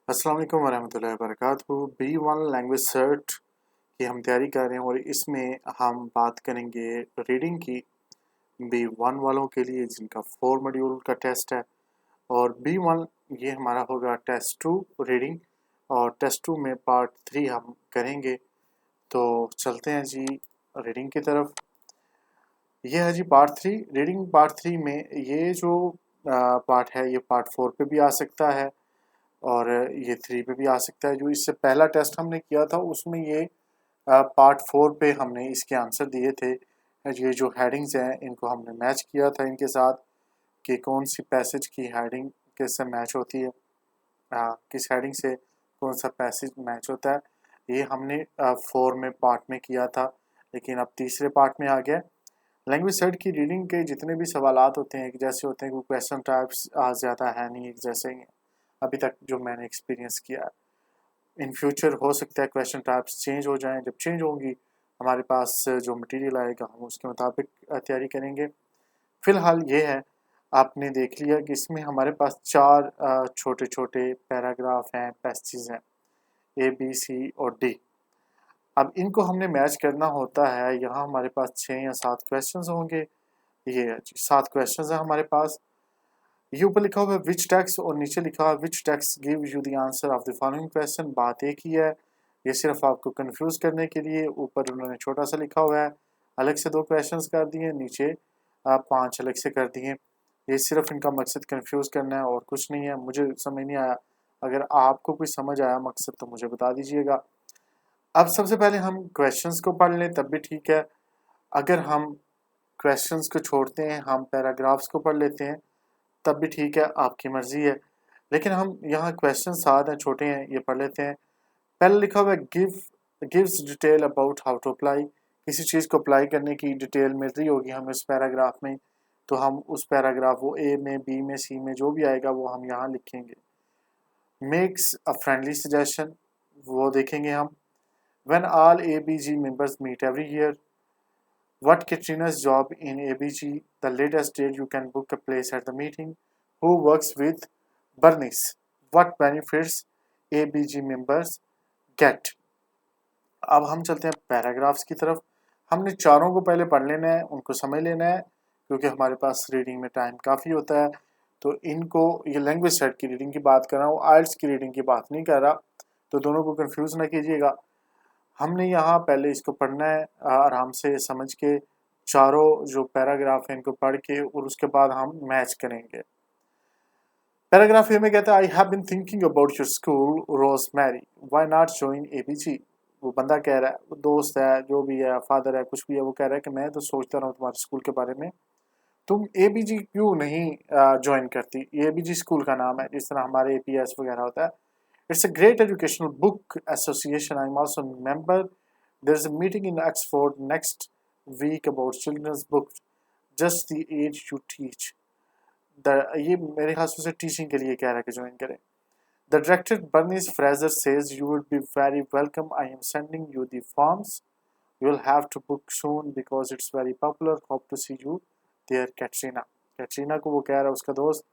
अस्सलाम वालेकुम वरहमतुल्लाहि वबरकातुहू। B1 लैंग्वेज सर्ट की हम तैयारी कर रहे हैं और इसमें हम बात करेंगे रीडिंग की। B1 वालों के लिए जिनका 4 मॉड्यूल का टेस्ट है और B1 ये हमारा होगा टेस्ट 2 रीडिंग और टेस्ट 2 में पार्ट 3 हम करेंगे। तो चलते हैं जी रीडिंग की तरफ। ये है जी पार्ट 3। रीडिंग पार्ट 3 में ये जो पार्ट है ये पार्ट 4 पे भी आ सकता है और ये 3 पे भी आ सकता है। जो इससे पहला टेस्ट हमने किया था उसमें ये पार्ट 4 पे हमने इसके आंसर दिए थे। ये जो हेडिंग्स हैं इनको हमने मैच किया था इनके साथ कि कौन सी पैसेज की हेडिंग किससे मैच होती है, किस हेडिंग से कौन सा पैसेज मैच होता है। ये हमने 4 में पार्ट में किया था, लेकिन अब तीसरे पार्ट में आ गया। लैंग्वेज सेट की रीडिंग के जितने भी सवालात होते हैं एक जैसे होते हैं, कोई क्वेश्चन टाइप्स ज़्यादा है नहीं, एक जैसे ही हैं अभी तक जो मैंने एक्सपीरियंस किया है। इन फ्यूचर हो सकता है क्वेश्चन टाइप्स चेंज हो जाएं, जब चेंज होंगी हमारे पास जो मटेरियल आएगा हम उसके मुताबिक तैयारी करेंगे। फ़िलहाल ये है, आपने देख लिया कि इसमें हमारे पास 4 छोटे छोटे पैराग्राफ हैं, पैसेजेस हैं, ए बी सी और डी। अब इनको हमने मैच करना होता है। यहाँ हमारे पास 6 या 7 क्वेश्चन होंगे। ये है जी 7 क्वेश्चन है हमारे पास। ये ऊपर लिखा हुआ है विच टेक्स्ट और नीचे लिखा हुआ है which text give you the answer of the following question. बात एक ही है, ये सिर्फ आपको कंफ्यूज करने के लिए ऊपर उन्होंने छोटा सा लिखा हुआ है, अलग से 2 क्वेश्चंस कर दिए, नीचे 5 अलग से कर दिए। ये सिर्फ इनका मकसद कंफ्यूज करना है और कुछ नहीं है। मुझे समझ नहीं आया, अगर आपको कोई समझ आया मकसद तो मुझे बता दीजिएगा। अब सबसे पहले हम क्वेश्चंस को पढ़ लें तब भी ठीक है। अगर हम क्वेश्चंस को छोड़ते हैं, हम पैराग्राफ्स को पढ़ लेते हैं तब भी ठीक है, आपकी मर्ज़ी है। लेकिन हम यहाँ क्वेश्चन 7 हैं, छोटे हैं, ये पढ़ लेते हैं। पहले लिखा हुआ है gives detail about how to apply. किसी चीज़ को अप्लाई करने की डिटेल मिल रही होगी हमें उस पैराग्राफ में, तो हम उस पैराग्राफ वो ए में, बी में, सी में जो भी आएगा वो हम यहाँ लिखेंगे। मेक्स अ फ्रेंडली सजेशन, वो देखेंगे हम। When all ABG members meet every year. What Katrina's job in ABG? The latest date you can book a place at the meeting. Who works with Bernice? What benefits ABG members get? अब हम चलते हैं paragraphs की तरफ। हमने चारों को पहले पढ़ लेना है, उनको समझ लेना है, क्योंकि हमारे पास रीडिंग में टाइम काफ़ी होता है। तो इनको, ये लैंग्वेज सेट की रीडिंग की बात कर रहा हूँ, आइल्स की रीडिंग की बात नहीं कर रहा, तो दोनों को कंफ्यूज ना कीजिएगा। हमने यहाँ पहले इसको पढ़ना है आराम से समझ के, चारों जो पैराग्राफ हैं इनको पढ़ के, और उसके बाद हम मैच करेंगे। पैराग्राफ ए में कहता है I have been thinking about your school Rosemary, why not join ABG। वो बंदा कह रहा है, वो दोस्त है, जो भी है, फादर है, कुछ भी है, वो कह रहा है कि मैं तो सोचता रहा हूँ तुम्हारे स्कूल के बारे में, तुम ABG क्यों नहीं ज्वाइन करती। ये ABG स्कूल का नाम है, जिस तरह हमारे APS वगैरह होता है। It's a great educational book association. I'm also a member. There's a meeting in Oxford next week about children's books, just the age you teach. ये मेरे ख्याल से टीचिंग के लिए कह रहा है कि ज्वाइन करें। The director Bernice Fraser says you would be very welcome. I am sending you the forms. You will have to book soon because it's very popular. Hope to see you there, Katrina. Katrina को वो कह रहा है उसका दोस्त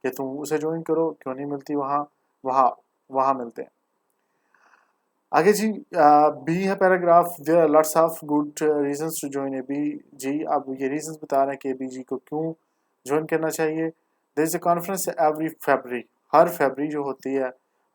कि तुम उसे ज्वाइन करो, क्यों नहीं मिलती वहाँ, वहाँ वहाँ मिलते हैं। आगे जी बी है paragraph, there are lots of good reasons to join ABG। अब ये रीजंस बता रहे हैं कि ABG को क्यों ज्वाइन करना चाहिए। There is a conference every February, हर फरवरी जो होती है,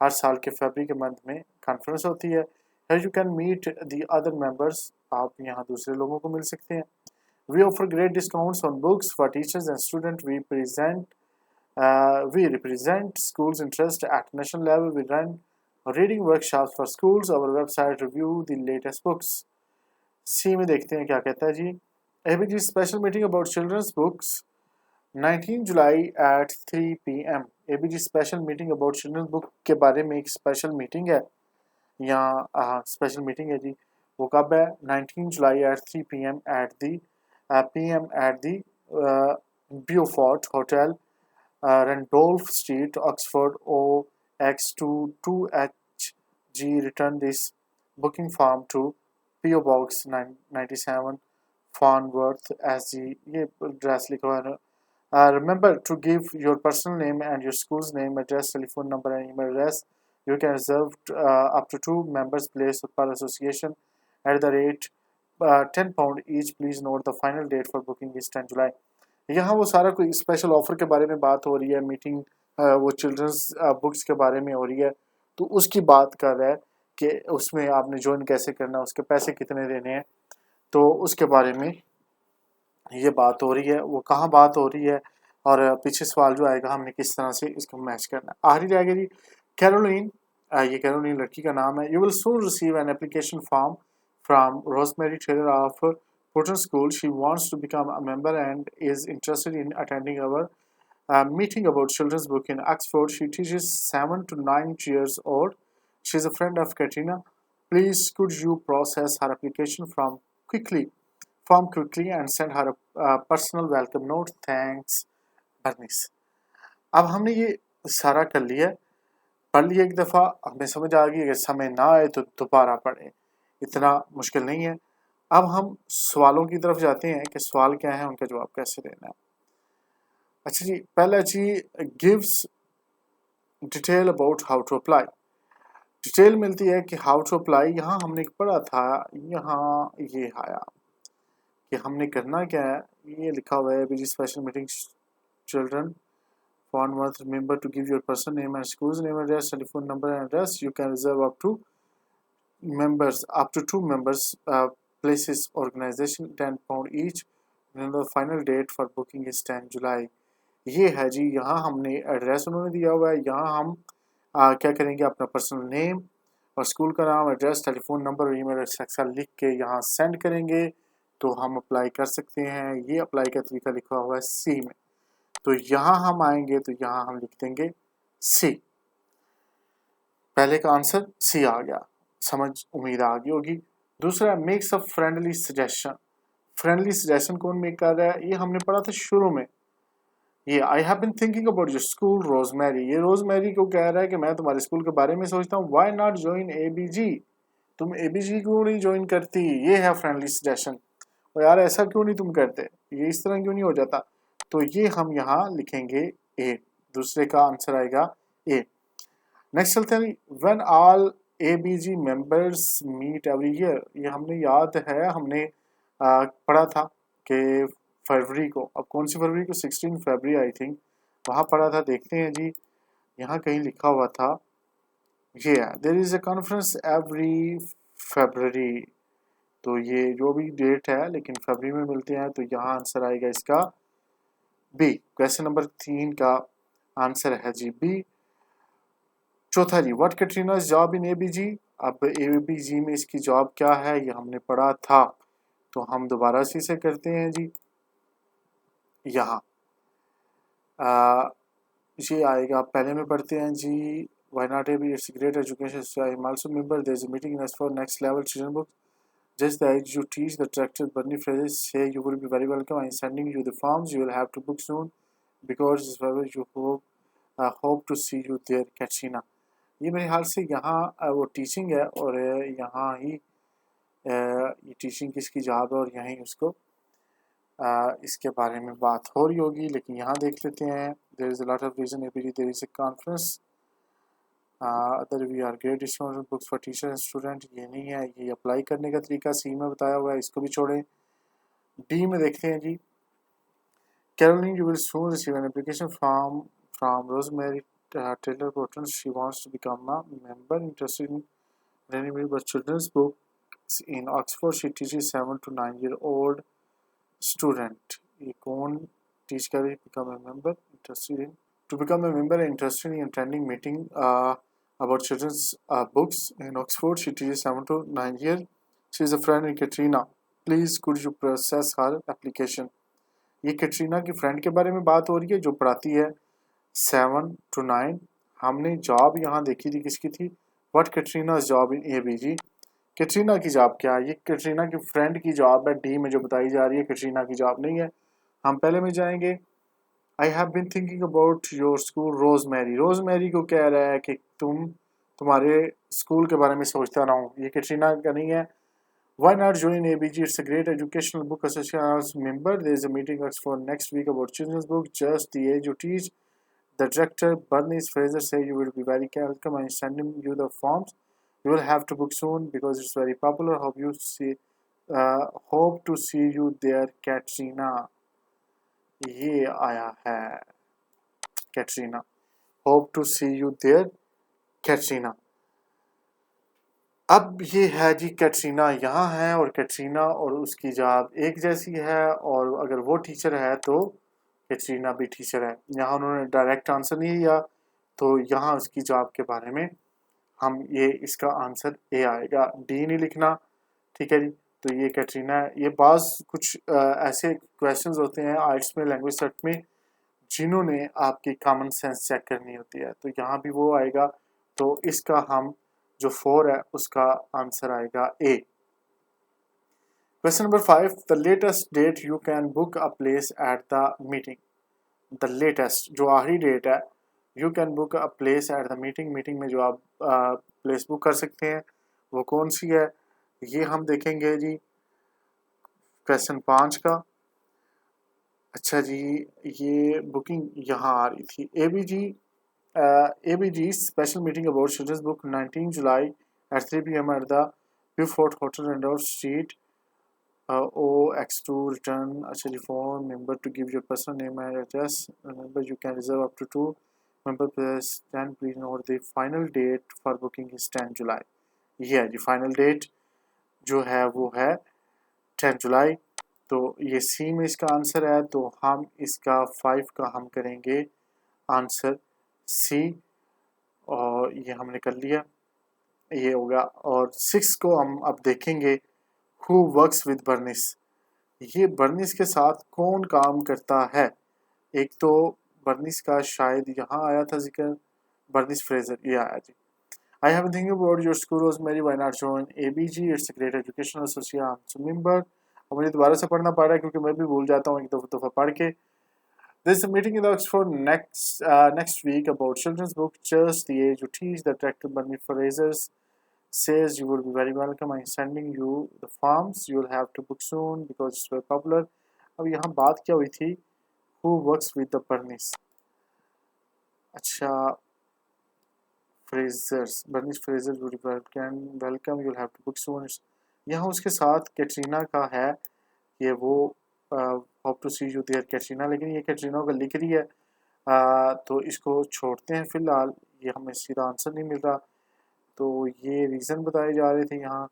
हर साल के फरवरी के मंथ में कॉन्फ्रेंस होती है। Here you can meet the other members, आप यहाँ दूसरे लोगों को मिल सकते हैं। We offer great discounts on books for teachers and student. We represent schools' interest at national level. We run reading workshops for schools. Our website review the latest books. सी में देखते हैं क्या कहता है जी। ABG special meeting about children's books 19 July at 3 PM। ABG special meeting about children's book के बारे में एक स्पेशल मीटिंग है, यहाँ स्पेशल मीटिंग है जी। वो कब है? 19 जुलाई at 3 PM at the Beaufort Hotel, Randolph Street, Oxford, OX2 2HG। Return this booking form to PO Box 97 Farnworth SG। ये एड्रेस लिखा हुआ है। Remember to give your personal name and your school's name, address, telephone number and email address You can reserve up to 2 members place per association at the rate £10 each. Please note the final date for booking is 10 July. यहाँ वो सारा कोई special offer के बारे में बात हो रही है, मीटिंग वो चिल्ड्रंस बुक्स के बारे में हो रही है, तो उसकी बात कर रहा है कि उसमें आपने ज्वाइन कैसे करना है, उसके पैसे कितने देने हैं, तो उसके बारे में ये बात हो रही है। वो कहाँ बात हो रही है और पीछे सवाल जो आएगा हमने किस तरह से इसको मैच करना है। आखिरी रहेगा जी कैरोलिन, ये कैरोलिन लड़की का नाम है। You will soon receive an application form from Rosemary Taylor of Porton School. She wants to become a member and is interested in attending our meeting about children's book in Oxford. She teaches 7 to 9 years old. She is a friend of Katrina. Please could you process her application form quickly and send her a personal welcome note. Thanks, Bernice. अब हमने ये सारा कर लिया, पढ़ लिया एक दफ़ा, हमें समझ आ गई, अगर समय ना आए तो दोबारा पढ़ें, इतना मुश्किल नहीं है। अब हम सवालों की तरफ जाते हैं कि सवाल क्या है, उनका जवाब कैसे देना है। अच्छा जी, पहला जी gives detail about how to apply. Detail मिलती है कि हाउ टू अप्लाई, यहाँ हमने पढ़ा था, यहाँ ये आया कि हमने करना क्या है, ये लिखा हुआ है busy special meeting children font must remember to give your person name and school's name, address, telephone number and address. You can reserve up to 2 members places organization £10 each. And the final date for booking is 10 July. ये है जी, यहाँ हमने address उन्होंने दिया हुआ है, यहाँ हम क्या करेंगे, अपना पर्सनल नेम और स्कूल का नाम, एड्रेस, टेलीफोन नंबर और ईमेल एड्रेस लिख के यहाँ सेंड करेंगे तो हम अप्लाई कर सकते हैं। ये अप्लाई का तरीका लिखा हुआ है सी में, तो यहाँ हम आएंगे तो यहाँ हम लिख देंगे सी। पहले का आंसर सी आ गया, समझ उम्मीद आ गई होगी। दूसरा makes a friendly suggestion. Friendly suggestion कौन मेक कर रहा है, ये हमने पढ़ा था शुरू में। ये I have been thinking about your school Rosemary, ये रोजमेरी को कह रहा है कि मैं तुम्हारे स्कूल के बारे में सोचता हूँ। व्हाई नॉट ज्वाइन एबीजी, तुम एबीजी क्यों नहीं ज्वाइन करती, ये है फ्रेंडली सजेशन। और यार ऐसा क्यों नहीं तुम करते, ये इस तरह क्यों नहीं हो जाता, तो ये हम यहाँ लिखेंगे ए, दूसरे का आंसर आएगा ए। नेक्स्ट चलते हैं, when all ABG members meet every year, ये हमने याद है, हमने पढ़ा था कि फरवरी को, अब कौन सी फरवरी को, 16 फरवरी आई थिंक, वहाँ पढ़ा था। देखते हैं जी, यहाँ कहीं लिखा हुआ था, ये है there is a conference every February, तो ये जो भी डेट है लेकिन फरवरी में मिलते हैं, तो यहाँ आंसर आएगा इसका बी। क्वेश्चन नंबर 3 का आंसर है जी बी। चौथा जी व्हाट कैटरीनाज जॉब इन एबीजी, अब एबीजी में इसकी जॉब क्या है, ये हमने पढ़ा था, तो हम दोबारा से इसे करते हैं जी। यहाँ ये आएगा, पहले में पढ़ते हैं जी, why not AB, it's great education, I am also member, there is a meeting in for next level children book. Just as you teach the tractor Bernie phrases, say you will be very welcome. I'm sending you the forms. You will have to book soon because you hope to see you there, Katrina. ये मेरे ख्याल से यहाँ वो teaching है और यहाँ ही ये टीचिंग किसकी जॉब है और यहीं उसको इसके बारे में बात हो रही होगी, लेकिन यहाँ देख लेते हैं। There is a lot of reason every there is a conference other we are great student books for teacher and student, ये नहीं है, ये अप्लाई करने का तरीका सी में बताया हुआ है, इसको भी छोड़ें। डी में देखते हैं जी, Caroline you will soon receive an application from Rosemary Taylor Porton, she wants to become a member interested in reading but children's books in Oxford. She teaches 7 to 9 year old student. ये कौन teach कर रही, become a member interested in, to become a member interested in attending meeting about children's books in Oxford. She teaches 7 to 9 year. She is a friend in Katrina. Please could you process her application. ये कैटरीना की friend के बारे में बात हो रही है जो पढ़ाती है 7 to 9। हमने जॉब यहाँ देखी थी, किसकी थी, what Katrina job in ABG. Katrina की जॉब क्या है, ये कैटरीना की फ्रेंड की जॉब है, डी में जो बताई जा रही है, कैटरीना की जॉब नहीं है। हम पहले में जाएंगे, I have been thinking about your school Rosemary, Rosemary को कह रहा है कि तुम्हारे स्कूल के बारे में सोचता रहा हूँ, ये कैटरीना का नहीं है। Why not join ABG? It's a great educational book association. As member, there is a meeting for next week about children's book. Just the age you teach, The director, Bernice Fraser, say you will be very welcome and sending you the forms. You will have to book soon because it's very popular. Hope to see you there, Katrina. ये आया है Katrina. Hope to see you there Katrina. अब ये है जी कैटरीना यहाँ है और कैटरीना और उसकी जॉब एक जैसी है और अगर वो टीचर है तो कैटरीना भी टीचर है. यहाँ उन्होंने डायरेक्ट आंसर नहीं दिया तो यहाँ उसकी जॉब के बारे में हम ये इसका आंसर ए आएगा, डी नहीं लिखना. ठीक है जी. तो ये कैटरीना है. ये बाज कुछ ऐसे क्वेश्चंस होते हैं आर्ट्स में, लैंग्वेज सर्च में, जिन्होंने आपकी कॉमन सेंस चेक करनी होती है. तो यहाँ भी वो आएगा. तो इसका हम जो 4 है उसका आंसर आएगा A. Question number 5. The latest date you can book a place at the meeting. The latest जो आखिरी डेट है, you can book a place at the meeting, meeting में जो आप प्लेस बुक कर सकते हैं वो कौन सी है, ये हम देखेंगे जी क्वेश्चन 5 का. अच्छा जी, ये बुकिंग यहाँ आ रही थी. ABG special meeting about children's book 19 July at 3 p.m. at the Beaufort Hotel Randolph Street, OX2 return a telephone member to give your personal name and address. Remember you can reserve up to 2 member plus 10. Please note the final date for booking is 10 July. ये है जी final date जो है वो है 10 जुलाई. तो ये सी में इसका आंसर है. तो हम इसका 5 का हम करेंगे आंसर सी और ये हमने कर लिया, ये होगा. और 6 को हम अब देखेंगे. Who works with Bernice. ये बर्निस के साथ कौन काम करता है. एक तो बर्निस का शायद यहाँ आया था जिक्र, बर्निस फ्रेजर, ये आया जी. I have been thinking about your school, Rosemary. Why not join ABG? It's a great educational association member. अब मुझे दोबारा से पढ़ना पड़ रहा है क्योंकि मैं भी भूल जाता हूँ एक दफ़ा पढ़ के. There's a meeting in Oxford next week about children's book Just the Age You Teach. The director Bernie Fraser says you will be very welcome. I'm sending you the forms. You'll have to book soon because it's very popular. अब यहाँ बात क्या हुई थी, who works with the Bernice. अच्छा, Frasers, Bernice Fraser will be welcome. You'll have to book soon. यहाँ उसके साथ कैटरीना का है, ये वो hope to see you there Katrina, लेकिन ये कैटरीना का लिख रही है. तो इसको छोड़ते हैं फिलहाल, ये हमें सीधा आंसर नहीं मिल रहा. तो ये रीज़न बताए जा रहे थे यहाँ.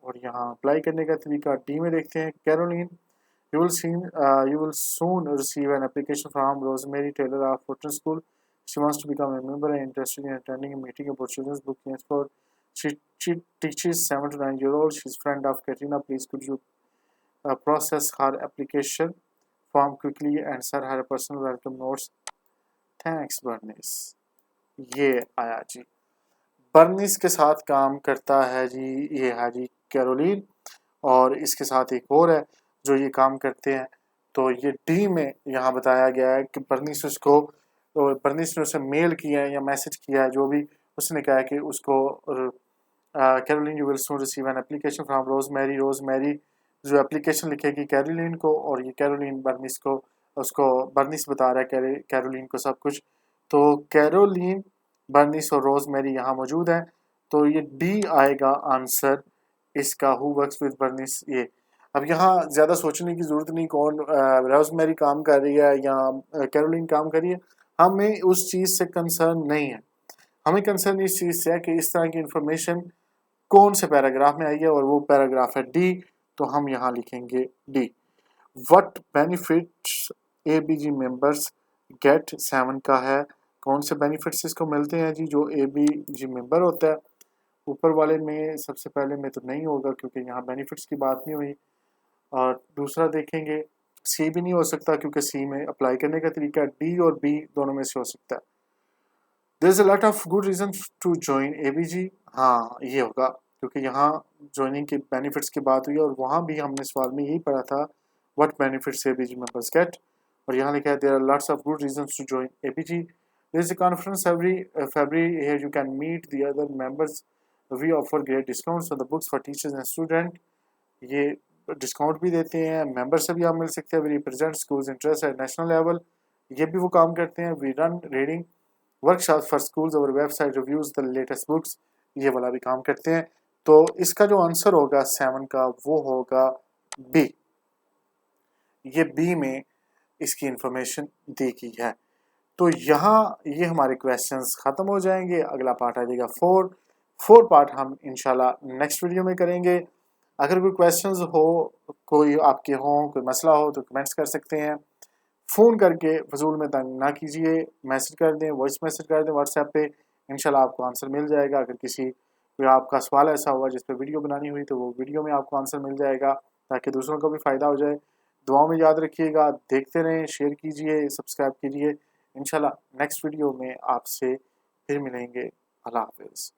और यहाँ अप्लाई करने का तरीका डी में देखते हैं. Caroline, you will soon receive an application from Rosemary Taylor of Fortune School. She wants to become a member and interested in attending a meeting about children's book in Oxford. She teaches 7 to 9-year-olds. She's friend of Katrina. Please could you process her application form quickly and send her personal welcome notes. Thanks, Bernice. ये आया जी. Bernice के साथ काम करता है जी, ये है जी Caroline. और इसके साथ एक और है जो ये काम करते हैं. तो ये डी में यहाँ बताया गया है कि बर्निस ने उसे मेल किया है या मैसेज किया है, जो भी उसने कहा है कि उसको Caroline you will soon receive an application from Rosemary. Rosemary जो एप्लीकेशन लिखेगी कैरोलिन को, और ये कैरोलिन बर्निस को, उसको बर्निस बता रहा है कैरोलिन को सब कुछ. तो कैरोलिन, बर्निस और रोजमेरी यहाँ मौजूद हैं. तो ये डी आएगा आंसर इसका, हु वर्क्स विद बर्निस. ये अब यहाँ ज़्यादा सोचने की ज़रूरत नहीं कौन रोजमेरी काम कर रही है या कैरोलिन काम कर रही है. हमें उस चीज़ से कंसर्न नहीं है. हमें कंसर्न इस चीज़ से है कि इस तरह की इंफॉर्मेशन कौन से पैराग्राफ में आई है, और वो पैराग्राफ है डी. तो हम यहाँ लिखेंगे D. What benefits ABG members gate 7 का है. कौन से बेनिफिट्स इसको मिलते हैं जी जो ABG मेंबर होता है. ऊपर वाले में सबसे पहले में तो नहीं होगा क्योंकि यहाँ बेनिफिट्स की बात नहीं हुई. और दूसरा देखेंगे, सी भी नहीं हो सकता क्योंकि सी में अप्लाई करने का तरीका डी और बी दोनों में से हो सकता है. There is a lot of good reason to join ABG. हाँ, ये होगा क्योंकि यहाँ ज्वाइनिंग के बेनिफिट्स की बात हुई और वहाँ भी हमने सवाल में यही पढ़ा था what benefits ABG members get. और यहाँ लिखा है there are lots of good reason to join ABG. There is a conference every February. Here you can meet the other members. We offer great discounts on the books for teachers and students. ये discount भी देते हैं, member से भी आप मिल सकते हैं. We represent schools interest at national level. ये भी वो काम करते हैं। We run reading workshop for schools और website reviews the latest books, ये वाला भी काम करते हैं। तो इसका जो आंसर होगा 7 का वो होगा बी। ये बी में इसकी इंफॉर्मेशन दी गई है। तो यहाँ ये हमारे क्वेश्चंस ख़त्म हो जाएंगे। अगला पार्ट आ जाएगा 4 पार्ट हम इंशाल्लाह नेक्स्ट वीडियो में करेंगे। अगर कोई क्वेश्चंस हो, कोई आपके हों, कोई मसला हो तो कमेंट्स कर सकते हैं। फ़ोन करके फजूल में तंग ना कीजिए, मैसेज कर दें, वॉइस मैसेज कर दें व्हाट्सएप पे, इंशाल्लाह आपको आंसर मिल जाएगा। अगर कोई आपका सवाल ऐसा हुआ जिस पे वीडियो बनानी हुई तो वो वीडियो में आपको आंसर मिल जाएगा, ताकि दूसरों को भी फ़ायदा हो जाए। दुआओं में याद रखिएगा, देखते रहें, शेयर कीजिए, सब्सक्राइब कीजिए। इंशाल्लाह नेक्स्ट वीडियो में आपसे फिर मिलेंगे। अल्लाह हाफ़िज़।